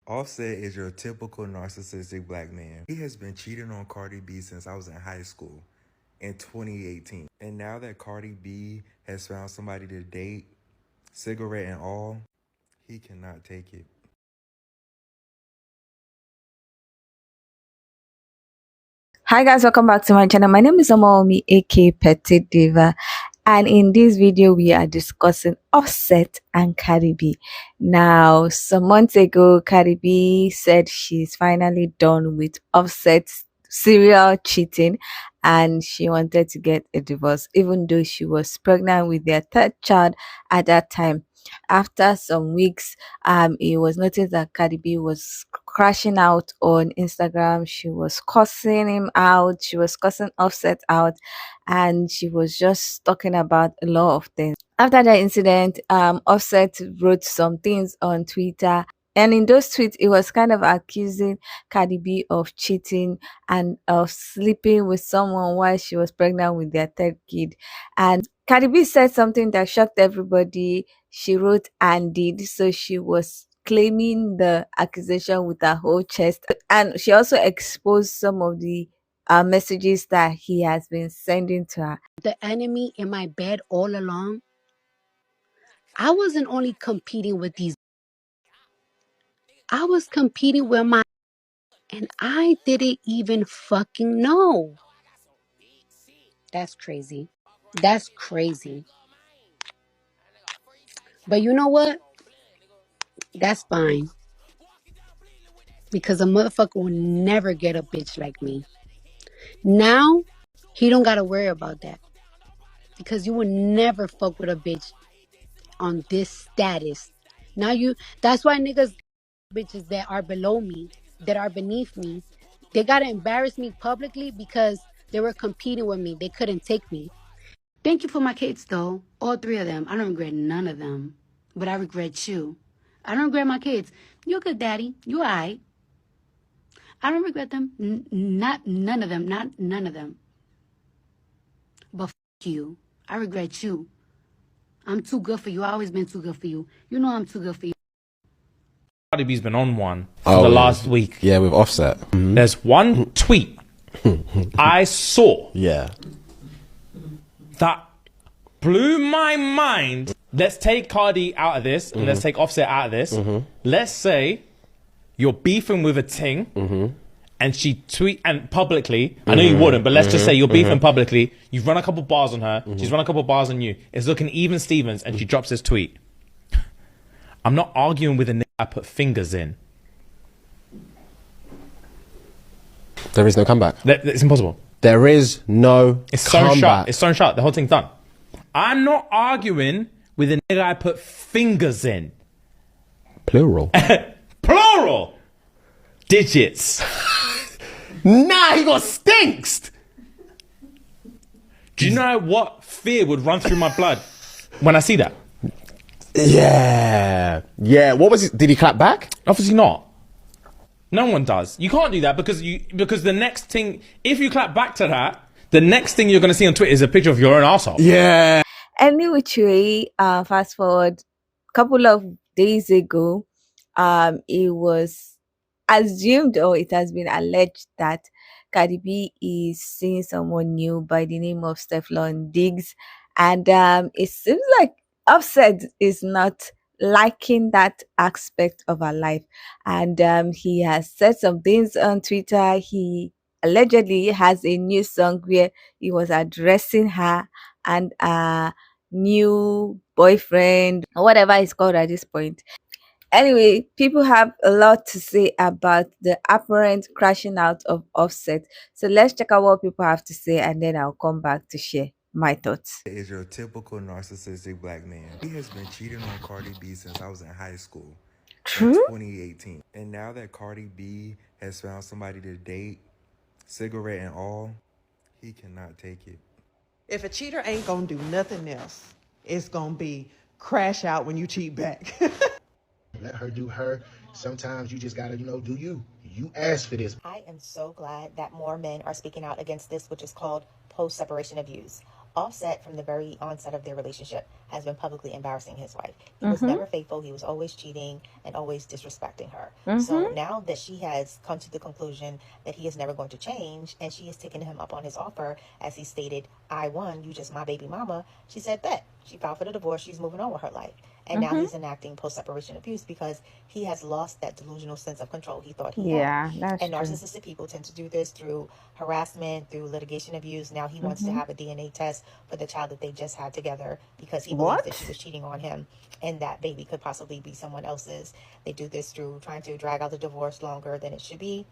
Offset is your typical narcissistic black man. He has been cheating on Cardi B since I was in high school in 2018. And now that Cardi B has found somebody to date, cigarette and all, he cannot take it. Hi guys, welcome back to my channel. My name is Omaomi, aka Petite Diva, and in this video we are discussing Offset and Cardi B. Now, some months ago, Cardi B said she's finally done with Offset's serial cheating and she wanted to get a divorce, even though she was pregnant with their third child at that time. After some weeks, it was noticed that Cardi B was crashing out on Instagram. She was cussing him out. She was cussing Offset out, and she was just talking about a lot of things. After that incident, Offset wrote some things on Twitter. And in those tweets, it was kind of accusing Cardi B of cheating and of sleeping with someone while she was pregnant with their third kid. And Cardi B said something that shocked everybody. She wrote and did. So she was claiming the accusation with her whole chest. And she also exposed some of the messages that he has been sending to her. The enemy in my bed all along. I wasn't only competing with these. I was competing with my, and I didn't even fucking know. That's crazy. That's crazy. But you know what? That's fine. Because a motherfucker will never get a bitch like me. Now, he don't gotta worry about that. Because you will never fuck with a bitch on this status. Now that's why niggas, bitches that are below me, that are beneath me, they gotta embarrass me publicly because they were competing with me. They couldn't take me. Thank you for my kids, though. All three of them. I don't regret none of them. But I regret you. I don't regret my kids. You're a good daddy. You alright. I don't regret them. Not none of them. Not none of them. But you. I regret you. I'm too good for you. I always been too good for you. You know I'm too good for you. Cardi B's been on one for the last week. Yeah, with Offset. Mm-hmm. There's one tweet I saw that blew my mind. Let's take Cardi out of this and let's take Offset out of this. Let's say you're beefing with a ting and she tweet and publicly, I know you wouldn't, but let's just say you're beefing publicly, you've run a couple bars on her, she's run a couple bars on you, it's looking even Stevens, and she drops this tweet. I'm not arguing with a nigga I put fingers in. There is no comeback. It's impossible. There is no It's comeback. sewn shut. It's sewn shut. The whole thing's done. I'm not arguing with a nigga I put fingers in. Plural. Plural. Digits. Nah, he got stinks. Do you know what fear would run through my blood when I see that? Yeah. Yeah. What was it? Did he clap back? Obviously not. No one does. You can't do that because the next thing, if you clap back to that, the next thing you're going to see on Twitter is a picture of your own arsehole. Yeah. Any which way, fast forward a couple of days ago, it was assumed or it has been alleged that Cardi B is seeing someone new by the name of Stefon Diggs, and it seems like Offset is not liking that aspect of her life, and he has said some things on Twitter. He allegedly has a new song where he was addressing her and new boyfriend or whatever it's called at this point. Anyway, people have a lot to say about the apparent crashing out of Offset. So let's check out what people have to say and then I'll come back to share my thoughts. Is your typical narcissistic black man. He has been cheating on Cardi B since I was in high school in 2018. And now that Cardi B has found somebody to date, cigarette and all, he cannot take it. If a cheater ain't gonna do nothing else, it's gonna be crash out when you cheat back. Let her do her. Sometimes you just gotta, do you. You asked for this. I am so glad that more men are speaking out against this, which is called post-separation abuse. Offset, from the very onset of their relationship, has been publicly embarrassing his wife. He was never faithful. He was always cheating and always disrespecting her. So now that she has come to the conclusion that he is never going to change, and she has taken him up on his offer, as he stated, I won, you just my baby mama, she said that. She filed for the divorce. She's moving on with her life. And now he's enacting post-separation abuse because he has lost that delusional sense of control he thought he had. That's And true. narcissistic people tend to do this through harassment, through litigation abuse. Now he wants to have a DNA test for the child that they just had together because he believes that she was cheating on him and that baby could possibly be someone else's. They do this through trying to drag out the divorce longer than it should be.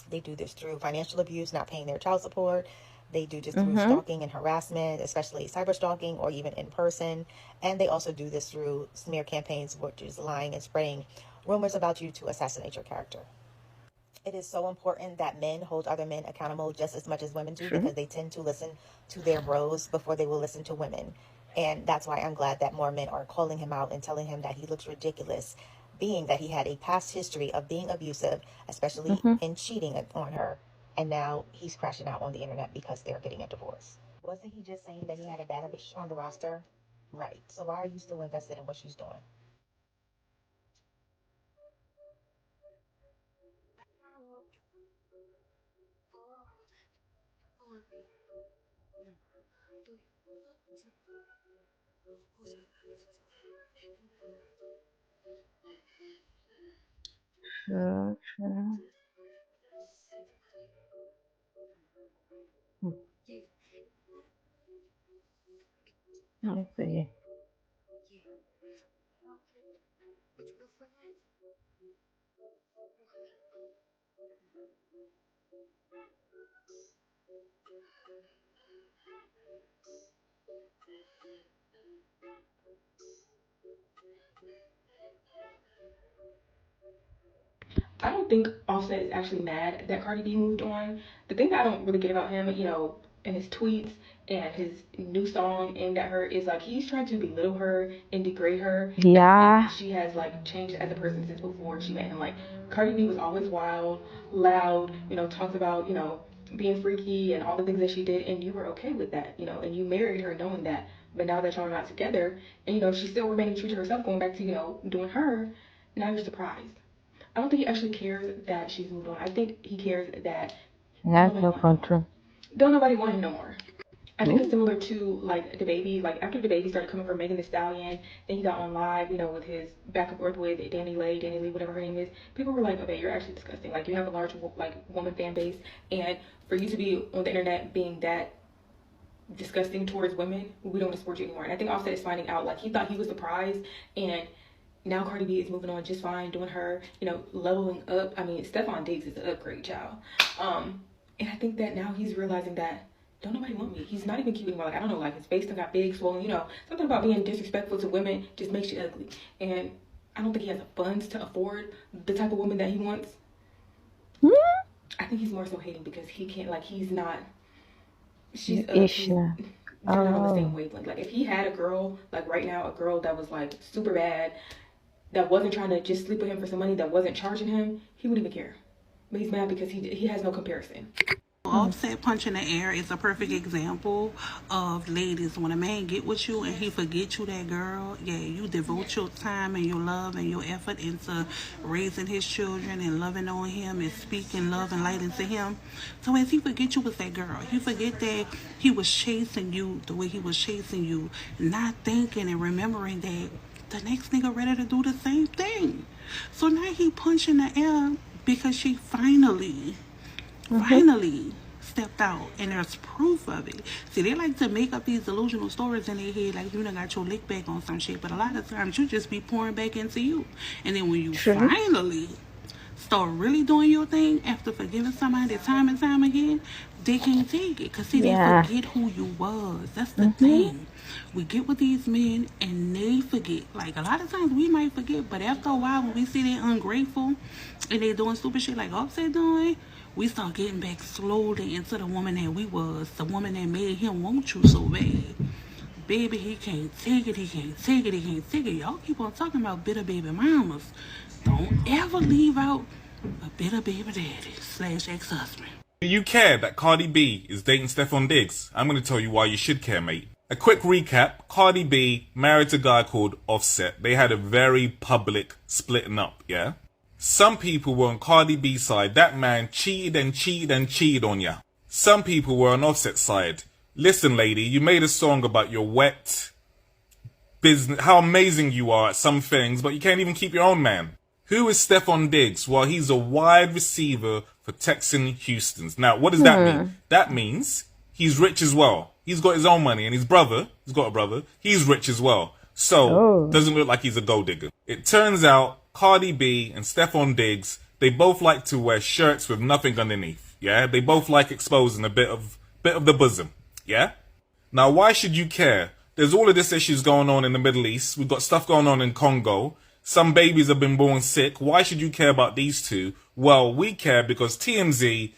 They do this through financial abuse, not paying their child support. They do this through stalking and harassment, especially cyber stalking or even in person. And they also do this through smear campaigns, which is lying and spreading rumors about you to assassinate your character. It is so important that men hold other men accountable just as much as women do, because they tend to listen to their bros before they will listen to women. And that's why I'm glad that more men are calling him out and telling him that he looks ridiculous, being that he had a past history of being abusive, especially in cheating on her. And now he's crashing out on the internet because they're getting a divorce. Wasn't he just saying that he had a bad bitch on the roster? Right. So why are you still invested in what she's doing? True, true. Let's see. I don't think Offset is actually mad that Cardi B moved on. The thing that I don't really get about him, in his tweets and his new song aimed at her is like he's trying to belittle her and degrade her. Yeah. She has like changed as a person since before she met him. Like Cardi B was always wild, loud, talks about, being freaky and all the things that she did, and you were okay with that, and you married her knowing that. But now that y'all are not together, and she's still remaining true to herself, going back to, doing her, now you're surprised. I don't think he actually cares that she's moved on. I think he cares that That's no control. don't nobody want him no more. I think it's similar to like the baby. Like after the baby started coming from Megan Thee Stallion, then he got on live, with his back and forth with Danny Lee, whatever her name is. People were like, okay, you're actually disgusting. Like you have a large woman fan base, and for you to be on the internet being that disgusting towards women, we don't support you anymore. And I think Offset is finding out. Like he thought he was the prize, and now Cardi B is moving on just fine, doing her, leveling up. I mean, Stefon Diggs is an upgrade, child. And I think that now he's realizing that don't nobody want me. He's not even cute anymore. Like, I don't know, like his face done got big, swollen, something about being disrespectful to women just makes you ugly. And I don't think he has the funds to afford the type of woman that he wants. I think he's more so hating because he can't, like, he's not, they're not on the same wavelength. Like, if he had a girl, like right now, a girl that was like super bad, that wasn't trying to just sleep with him for some money, that wasn't charging him, he wouldn't even care. But he's mad because he has no comparison. Offset punch in the air is a perfect example of ladies, when a man get with you and he forget you that girl, yeah, you devote your time and your love and your effort into raising his children and loving on him and speaking love and light into him. So as he forget you with that girl, he forget that he was chasing you the way he was chasing you, not thinking and remembering that the next nigga ready to do the same thing. So now he punch in the air because she finally stepped out, and there's proof of it. See, they like to make up these delusional stories in their head, like you done got your lick back on some shit, but a lot of times you just be pouring back into you. And then when you finally start really doing your thing after forgiving somebody time and time again, they can't take it, because see, they forget who you was. That's the thing. We get with these men and they forget. Like a lot of times we might forget, but after a while when we see they're ungrateful and they doing stupid shit like Offset doing, we start getting back slowly into the woman that we was, the woman that made him want you so bad. Baby, he can't take it, he can't take it, he can't take it. Y'all keep on talking about bitter baby mamas. Don't ever leave out a bitter baby daddy / ex-husband. Do you care that Cardi B is dating Stefon Diggs? I'm going to tell you why you should care, mate. A quick recap. Cardi B married a guy called Offset. They had a very public splitting up, yeah? Some people were on Cardi B's side. That man cheated and cheated and cheated on ya. Some people were on Offset's side. Listen, lady, you made a song about your wet business, how amazing you are at some things, but you can't even keep your own man. Who is Stefon Diggs? Well, he's a wide receiver for Texan Houston's. Now, what does that mean? That means he's rich as well. He's got his own money, and his brother, he's got a brother, he's rich as well. So, doesn't look like he's a gold digger. It turns out Cardi B and Stefon Diggs, they both like to wear shirts with nothing underneath. Yeah, they both like exposing a bit of the bosom. Yeah. Now, why should you care? There's all of this issues going on in the Middle East. We've got stuff going on in Congo. Some babies have been born sick. Why should you care about these two? Well, we care because TMZ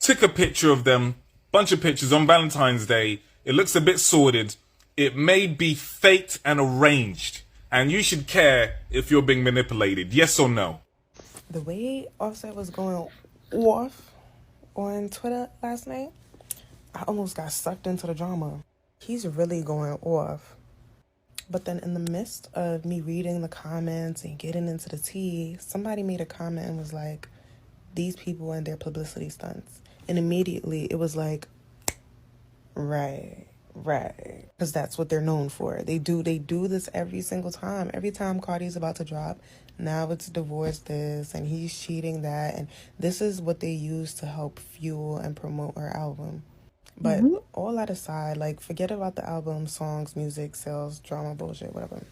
took a picture of them, bunch of pictures on Valentine's Day. It looks a bit sordid. It may be faked and arranged. And you should care if you're being manipulated. Yes or no? The way Offset was going off on Twitter last night, I almost got sucked into the drama. He's really going off. But then in the midst of me reading the comments and getting into the tea, somebody made a comment and was like, these people and their publicity stunts. And immediately it was like, right. Because that's what they're known for. They do this every single time. Every time Cardi's about to drop, now it's divorce this and he's cheating that. And this is what they use to help fuel and promote her album. But all that aside, like, forget about the album, songs, music, sales, drama, bullshit, whatever.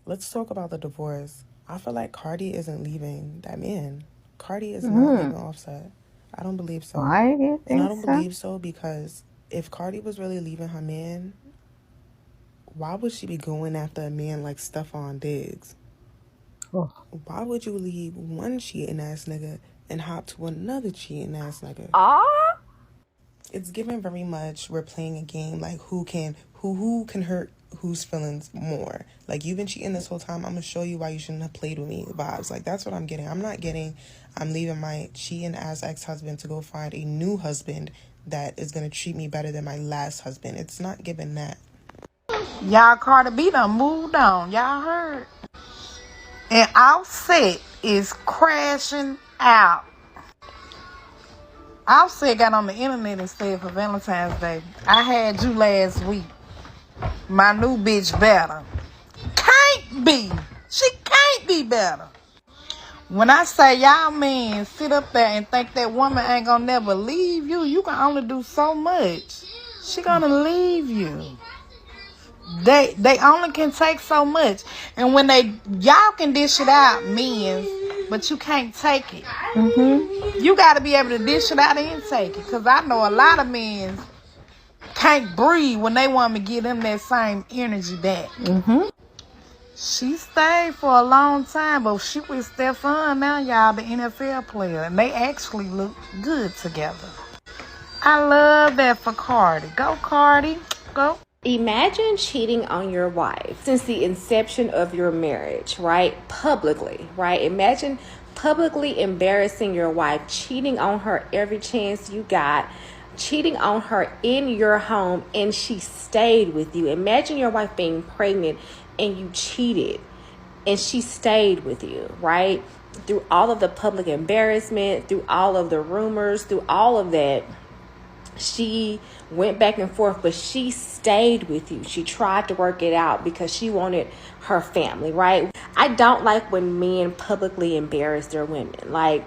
Let's talk about the divorce. I feel like Cardi isn't leaving that man. Cardi is not leaving Offset. I don't believe so. Why do you think And I don't so? believe so because if Cardi was really leaving her man, why would she be going after a man like Stefon Diggs? Oh. Why would you leave one cheating ass nigga and hop to another cheating ass nigga? It's given very much we're playing a game like who can hurt whose feelings more. Like, you've been cheating this whole time, I'm gonna show you why you shouldn't have played with me vibes. Like, that's what I'm getting. I'm not getting I'm leaving my cheating ass ex-husband to go find a new husband that is gonna treat me better than my last husband. It's not giving that. Y'all, Cardi B done moved on. Y'all heard? And Offset is crashing out. Offset got on the internet and said for Valentine's Day, I had you last week. My new bitch better. Can't be. She can't be better. When I say y'all men sit up there and think that woman ain't gonna never leave you, you can only do so much. She gonna leave you. They only can take so much. And when y'all can dish it out, men, but you can't take it. You got to be able to dish it out and take it. Because I know a lot of men can't breathe when they want me to give them that same energy back. She stayed for a long time, but she with Stefon now, y'all, the NFL player. And they actually look good together. I love that for Cardi. Go, Cardi. Go. Imagine cheating on your wife since the inception of your marriage, right? Publicly, right? Imagine publicly embarrassing your wife, cheating on her every chance you got, cheating on her in your home, and she stayed with you. Imagine your wife being pregnant and you cheated and she stayed with you, right? Through all of the public embarrassment, through all of the rumors, through all of that. She went back and forth, but she stayed with you. She tried to work it out because she wanted her family, right? I don't like when men publicly embarrass their women. Like,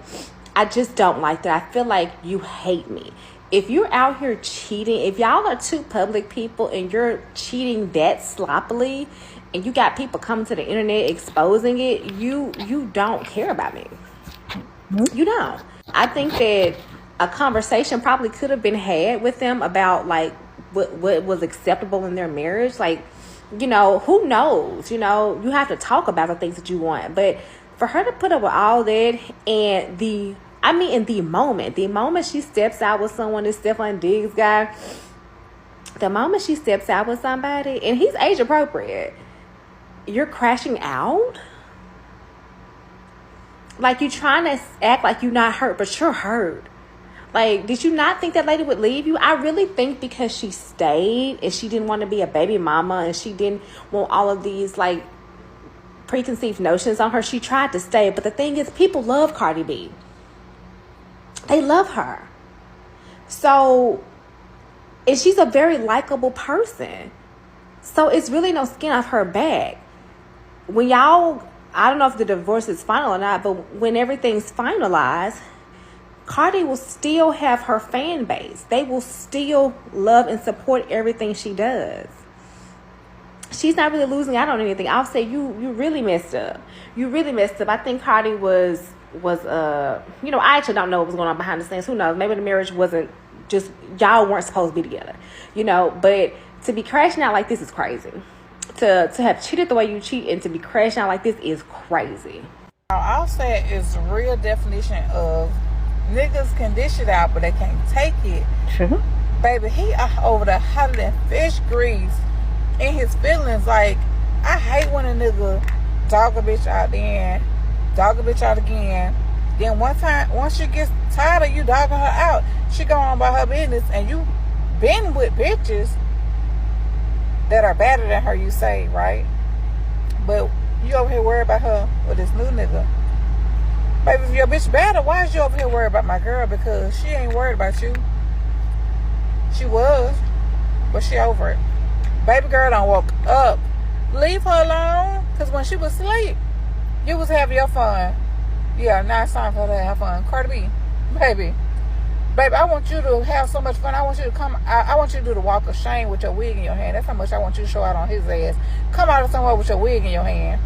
I just don't like that. I feel like you hate me. If you're out here cheating, if y'all are two public people and you're cheating that sloppily and you got people coming to the internet exposing it, you don't care about me. You don't. I think that a conversation probably could have been had with them about like what was acceptable in their marriage. Like, you know, who knows? You know, you have to talk about the things that you want. But for her to put up with all that and in the moment she steps out with someone, this Stefon Diggs guy, the moment she steps out with somebody and he's age appropriate, you're crashing out. Like, you're trying to act like you're not hurt, but you're hurt. Like, did you not think that lady would leave you? I really think because she stayed and she didn't want to be a baby mama and she didn't want all of these, like, preconceived notions on her, she tried to stay. But the thing is, people love Cardi B. They love her. So, and she's a very likable person. So it's really no skin off her back. When y'all, I don't know if the divorce is final or not, but when everything's finalized, Cardi will still have her fan base. They will still love and support everything she does. She's not really losing out on anything. I'll say you really messed up. You really messed up. I think Cardi was you know, I actually don't know what was going on behind the scenes. Who knows? Maybe the marriage wasn't just, y'all weren't supposed to be together, you know, but to be crashing out like this is crazy. To have cheated the way you cheat and to be crashing out like this is crazy. Offset is the real definition of niggas can dish it out, but they can't take it. True. Baby, he over the hotter than fish grease in his feelings. Like, I hate when a nigga dog a bitch out there, dog a bitch out again. Then once she gets tired of you dogging her out, she go on about her business, and you been with bitches that are better than her, you say, right? But you over here worried about her with this new nigga. Baby, if your bitch better, why is you over here worried about my girl? Because she ain't worried about you. She was, but she over it. Baby girl done woke up. Leave her alone, because when she was asleep, you was having your fun. Yeah, now it's time for her to have fun. Cardi B, baby, I want you to have so much fun. I want you to come. I want you to do the walk of shame with your wig in your hand. That's how much I want you to show out on his ass. Come out of somewhere with your wig in your hand.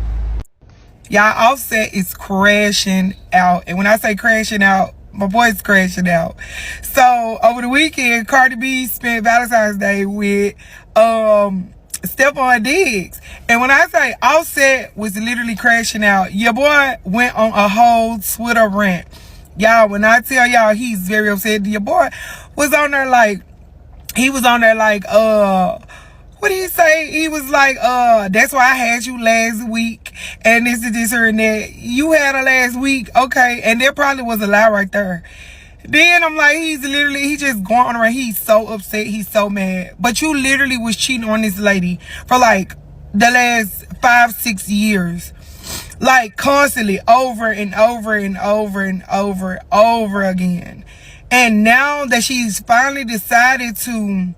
Y'all, Offset is crashing out. And when I say crashing out, my boy's crashing out. So over the weekend, Cardi B spent Valentine's Day with Stefon Diggs. And when I say Offset was literally crashing out, your boy went on a whole Twitter rant. Y'all, when I tell y'all he's very upset, your boy was on there like, what did he say? He was like, that's why I had you last week, and this, her, and that. You had her last week, okay, and there probably was a lie right there. Then I'm like, he just going on around. He's so upset, he's so mad. But you literally was cheating on this lady for like the last 5-6 years. Like constantly, over and over and over and over again. And now that she's finally decided to,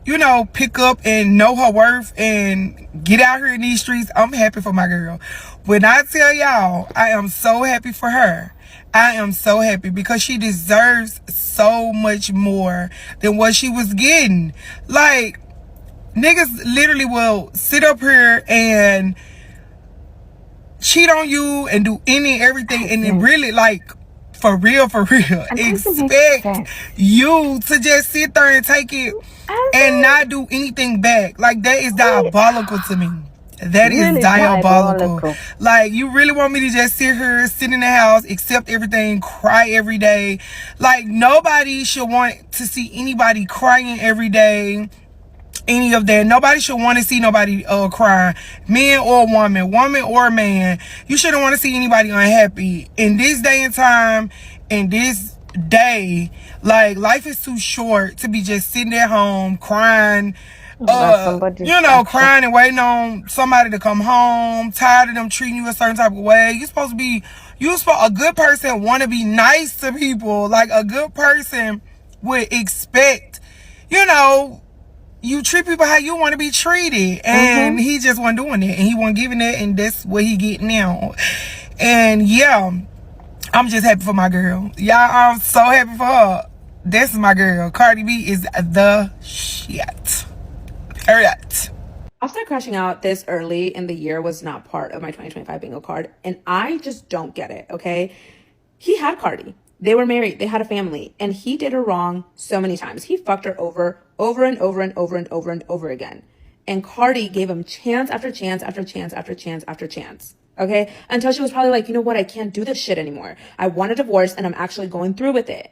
you know, pick up and know her worth and get out here in these streets, I'm happy for my girl. When I tell y'all, I am so happy for her. I am so happy because she deserves so much more than what she was getting. Like, niggas literally will sit up here and cheat on you and do everything and then really, like, for real, expect you to just sit there and take it and not do anything back. Like, that is diabolical to me. That is diabolical. Like, you really want me to just sit here, sit in the house, accept everything, cry every day? Like, nobody should want to see anybody crying every day. Any of that. Nobody should want to see nobody cry. Man or woman or man. You shouldn't want to see anybody unhappy. In this day and time, in this day, like, life is too short to be just sitting at home crying. Crying and waiting on somebody to come home, tired of them treating you a certain type of way. A good person want to be nice to people. Like, a good person would expect, you treat people how you want to be treated. And he just wasn't doing it, and he wasn't giving it, and that's what he getting now. And yeah, I'm just happy for my girl. Y'all, I'm so happy for her. This is my girl. Cardi B is the shit. Alright. Offset crashing out this early in the year was not part of my 2025 bingo card, and I just don't get it, okay? He had Cardi. They were married. They had a family, and he did her wrong so many times. He fucked her over and over again. And Cardi gave him chance after chance after chance after chance after chance, okay? Until she was probably like, you know what? I can't do this shit anymore. I want a divorce, and I'm actually going through with it.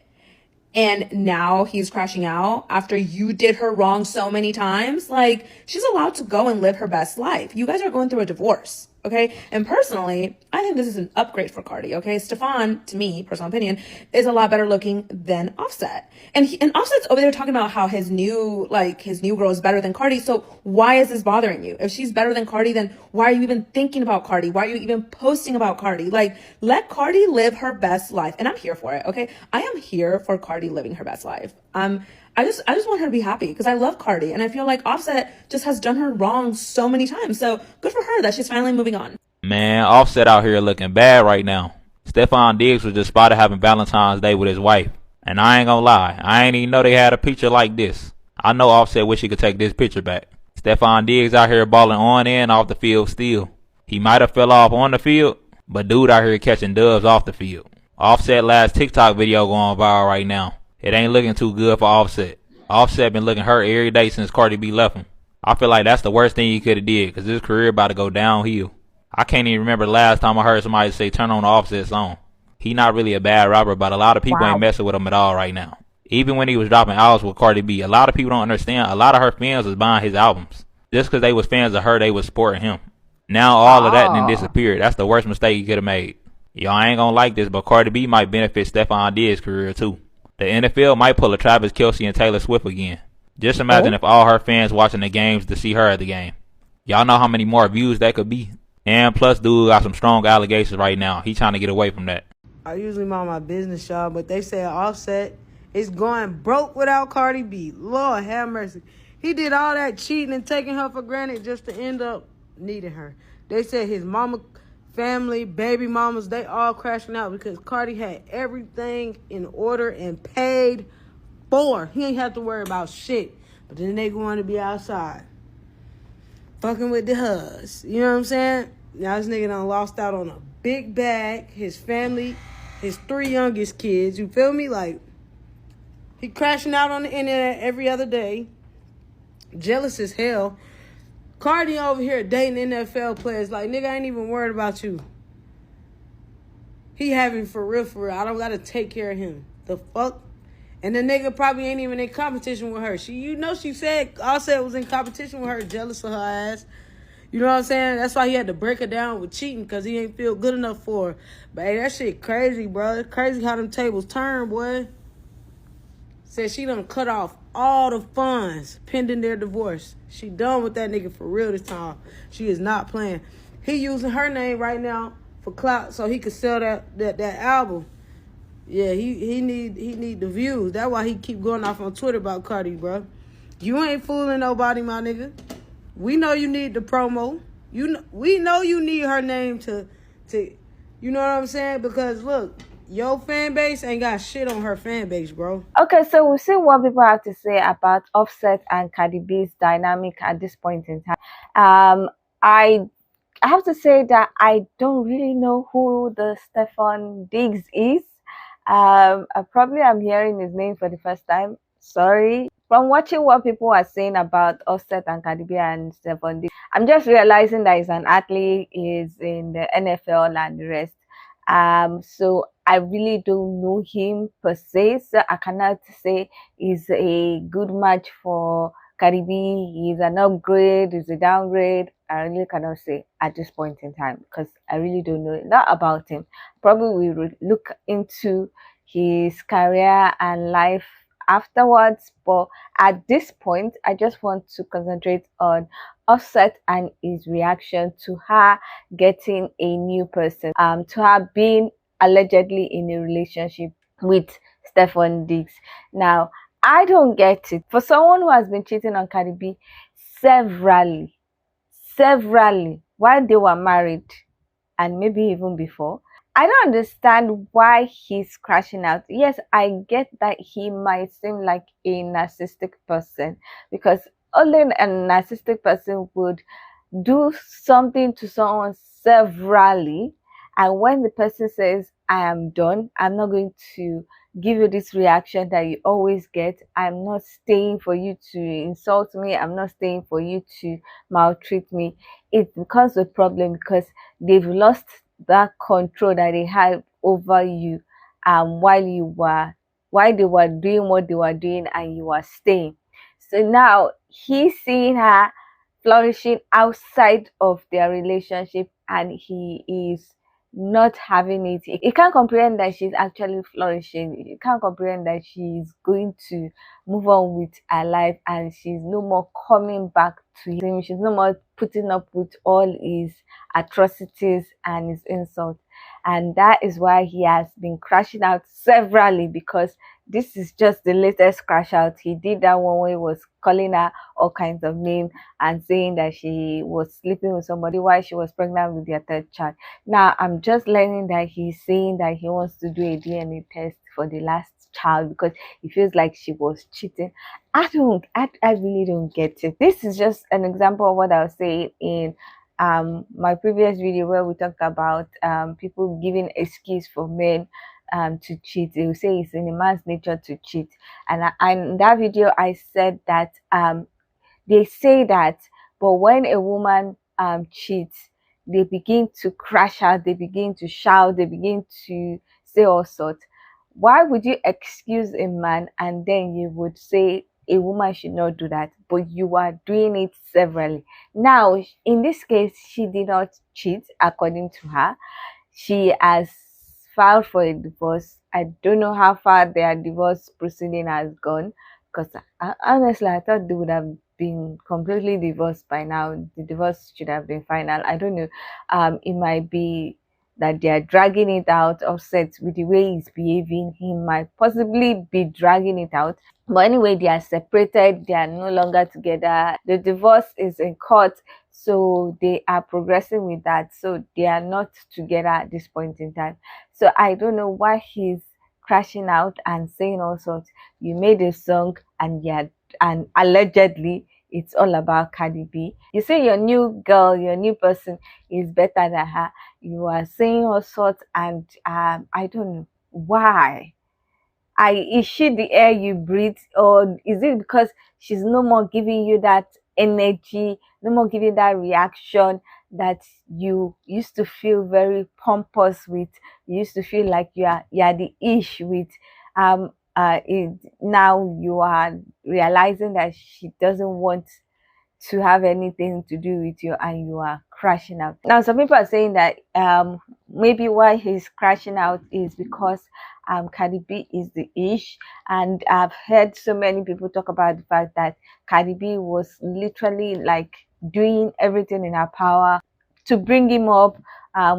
And now he's crashing out after you did her wrong so many times. Like, she's allowed to go and live her best life. You guys are going through a divorce. Okay. And personally, I think this is an upgrade for Cardi. Okay. Stefon, to me, personal opinion, is a lot better looking than Offset. And Offset's over there talking about how his new girl is better than Cardi. So why is this bothering you? If she's better than Cardi, then why are you even thinking about Cardi? Why are you even posting about Cardi? Like, let Cardi live her best life. And I'm here for it. Okay. I am here for Cardi living her best life. I just want her to be happy because I love Cardi and I feel like Offset just has done her wrong so many times. So good for her that she's finally moving on. Man, Offset out here looking bad right now. Stefon Diggs was just spotted having Valentine's Day with his wife. And I ain't gonna lie, I ain't even know they had a picture like this. I know Offset wish he could take this picture back. Stefon Diggs out here balling on and off the field still. He might have fell off on the field, but dude out here catching dubs off the field. Offset last TikTok video going viral right now. It ain't looking too good for Offset. Offset been looking hurt every day since Cardi B left him. I feel like that's the worst thing he could have did because his career about to go downhill. I can't even remember the last time I heard somebody say turn on the Offset song. He not really a bad rapper, but a lot of people ain't messing with him at all right now. Even when he was dropping albums with Cardi B, a lot of people don't understand. A lot of her fans was buying his albums. Just because they was fans of her, they was supporting him. Now all of that then disappeared. That's the worst mistake he could have made. Y'all ain't gonna like this, but Cardi B might benefit Stefon Diggs' career too. The NFL might pull a Travis Kelce and Taylor Swift again. Just imagine if all her fans watching the games to see her at the game. Y'all know how many more views that could be. And plus, dude got some strong allegations right now. He trying to get away from that. I usually mind my business, y'all, but they say Offset is going broke without Cardi B. Lord have mercy. He did all that cheating and taking her for granted just to end up needing her. They said his mama, family, baby mamas, they all crashing out because Cardi had everything in order and paid for. He ain't have to worry about shit. But then they going to be outside fucking with the hus. You know what I'm saying? Now this nigga done lost out on a big bag. His family, his 3 youngest kids. You feel me? Like, he crashing out on the internet every other day. Jealous as hell. Cardi over here dating NFL players. Like, nigga, I ain't even worried about you. He having for real, for real. I don't gotta take care of him. The fuck? And the nigga probably ain't even in competition with her. She said Offset was in competition with her, jealous of her ass. You know what I'm saying? That's why he had to break her down with cheating, because he ain't feel good enough for her. But hey, that shit crazy, bro. It's crazy how them tables turn, boy. Said she done cut off all the funds pending their divorce. She done with that nigga for real this time. She is not playing. He using her name right now for clout so he could sell that album. Yeah, he need the views. That's why he keep going off on Twitter about Cardi, bro. You ain't fooling nobody, my nigga. We know you need the promo. We know you need her name to you know what I'm saying? Because look, your fan base ain't got shit on her fan base, bro. Okay, so we'll see what people have to say about Offset and Cardi B's dynamic at this point in time. I have to say that I don't really know who the Stefon Diggs is. I probably am hearing his name for the first time. Sorry. From watching what people are saying about Offset and Cardi B and Stefon Diggs, I'm just realizing that he's an athlete, he's in the NFL and the rest. So I really don't know him per se, so I cannot say he's a good match for Cardi B. He's an upgrade, he's a downgrade. I really cannot say at this point in time because I really don't know that about him. Probably we will look into his career and life afterwards, but at this point I just want to concentrate on Offset and his reaction to her getting a new person, to her being allegedly in a relationship with Stefon Diggs. Now, I don't get it. For someone who has been cheating on Cardi B severally while they were married and maybe even before, I don't understand why he's crashing out. Yes, I get that he might seem like a narcissistic person because only a narcissistic person would do something to someone severally, and when the person says, I am done, I'm not going to give you this reaction that you always get. I'm not staying for you to insult me. I'm not staying for you to maltreat me. It becomes a problem because they've lost that control that they had over you while they were doing what they were doing and you were staying. So now he's seeing her flourishing outside of their relationship and he is not having it. He can't comprehend that she's actually flourishing. He can't comprehend that she's going to move on with her life and she's no more coming back to him. She's no more putting up with all his atrocities and his insults. And that is why he has been crashing out severally, because this is just the latest crash out. He did that one where he was calling her all kinds of names and saying that she was sleeping with somebody while she was pregnant with their third child. Now, I'm just learning that he's saying that he wants to do a DNA test for the last child because he feels like she was cheating. I really don't get it. This is just an example of what I was saying in my previous video where we talked about people giving excuse for men to cheat. They will say it's in a man's nature to cheat, and in that video I said that they say that, but when a woman cheats, they begin to crash out, they begin to shout, they begin to say all sorts. Why would you excuse a man and then you would say a woman should not do that, but you are doing it severally? Now, in this case, she did not cheat according to her. She has filed for a divorce. I don't know how far their divorce proceeding has gone, because honestly, I thought they would have been completely divorced by now. The divorce should have been final. I don't know. It might be that they are dragging it out. Offset, with the way he's behaving, he might possibly be dragging it out. But anyway, they are separated. They are no longer together. The divorce is in court, so they are progressing with that. So they are not together at this point in time. So I don't know why he's crashing out and saying all sorts. You made a song and allegedly it's all about Cardi B. You say your new girl, your new person is better than her. You are saying all sorts, and I don't know why. Is she the air you breathe, or is it because she's no more giving you that energy, no more giving that reaction that you used to feel very pompous with? You used to feel like you are the ish with. Now you are realizing that she doesn't want to have anything to do with you, and you are crashing out. Now, some people are saying that maybe why he's crashing out is because Cardi B is the ish, and I've heard so many people talk about the fact that Cardi B was literally like doing everything in her power to bring him up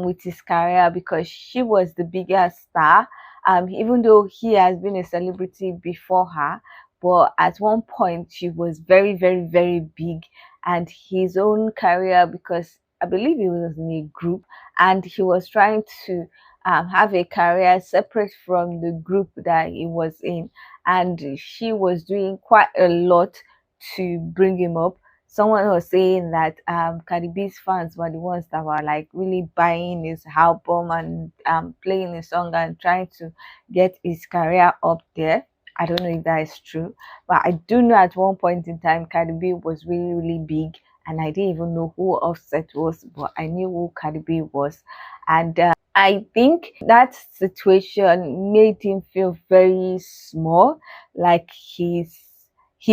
with his career, because she was the biggest star, even though he has been a celebrity before her. But at one point she was very, very, very big, and his own career, because I believe he was in a group and he was trying to have a career separate from the group that he was in, and she was doing quite a lot to bring him up. Someone was saying that Cardi B's fans were the ones that were like really buying his album and playing his song and trying to get his career up there. I don't know if that is true, but I do know at one point in time Cardi B was really, really big, and I didn't even know who Offset was, but I knew who Cardi B was. And I think that situation made him feel very small, like he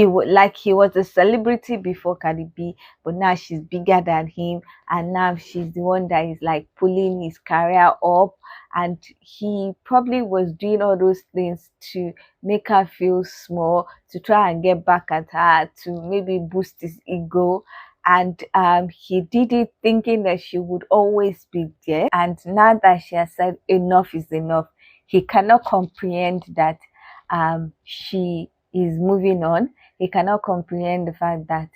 was a celebrity before Cardi B, but now she's bigger than him, and now she's the one that is like pulling his career up. And he probably was doing all those things to make her feel small, to try and get back at her, to maybe boost his ego. And he did it thinking that she would always be there. And now that she has said enough is enough, he cannot comprehend that she is moving on. He cannot comprehend the fact that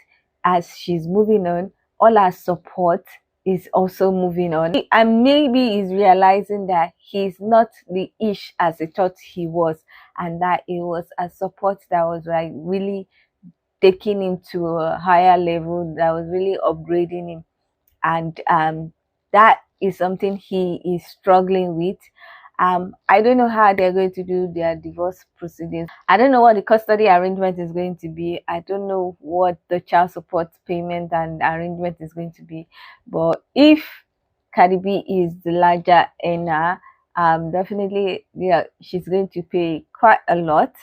as she's moving on, all her support is also moving on. And maybe he's realizing that he's not the ish as he thought he was, and that it was a support that was like really taking him to a higher level, that was really upgrading him. And that is something he is struggling with. I don't know how they're going to do their divorce proceedings. I don't know what the custody arrangement is going to be. I don't know what the child support payment and arrangement is going to be. But if Cardi B is the larger earner, definitely, yeah, she's going to pay quite a lot.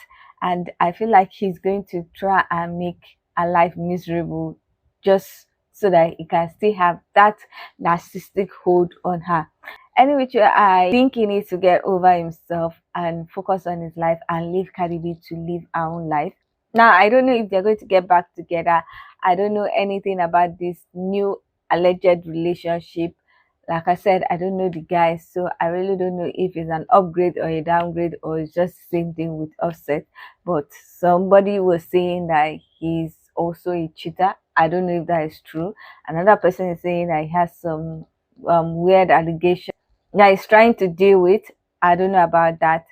And I feel like he's going to try and make her life miserable just so that he can still have that narcissistic hold on her. Anyway, I think he needs to get over himself and focus on his life and leave Cardi B to live her own life. Now, I don't know if they're going to get back together. I don't know anything about this new alleged relationship. Like I said, I don't know the guy, so I really don't know if it's an upgrade or a downgrade or it's just the same thing with Offset. But somebody was saying that he's also a cheater. I don't know if that is true. Another person is saying that he has some weird allegation that he's trying to deal with. I don't know about that,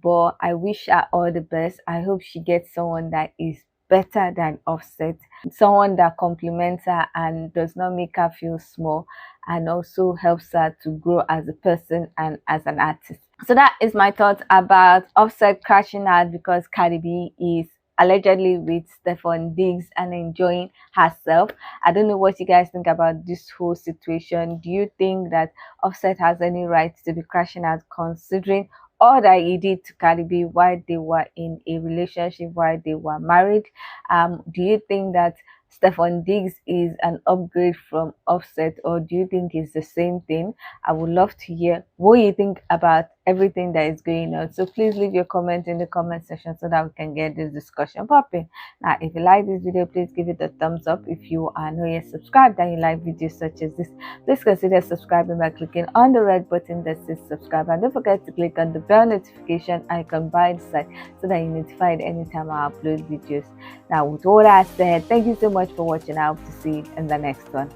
but I wish her all the best. I hope she gets someone that is better than Offset, someone that compliments her and does not make her feel small, and also helps her to grow as a person and as an artist. So that is my thoughts about Offset crashing out because Cardi B is allegedly with Stefon Diggs and enjoying herself. I don't know what you guys think about this whole situation. Do you think that Offset has any right to be crashing out, considering all that he did to Cardi B while they were in a relationship, while they were married? Do you think that Stefon Diggs is an upgrade from Offset, or do you think it's the same thing? I would love to hear what you think about everything that is going on. So please leave your comment in the comment section so that we can get this discussion popping. Now, if you like this video, please give it a thumbs up. If you are not yet subscribed and you like videos such as this, please consider subscribing by clicking on the red button that says subscribe, and don't forget to click on the bell notification icon by the side so that you're notified anytime I upload videos. Now, with all that said, thank you so much for watching. I hope to see you in the next one.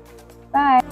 Bye.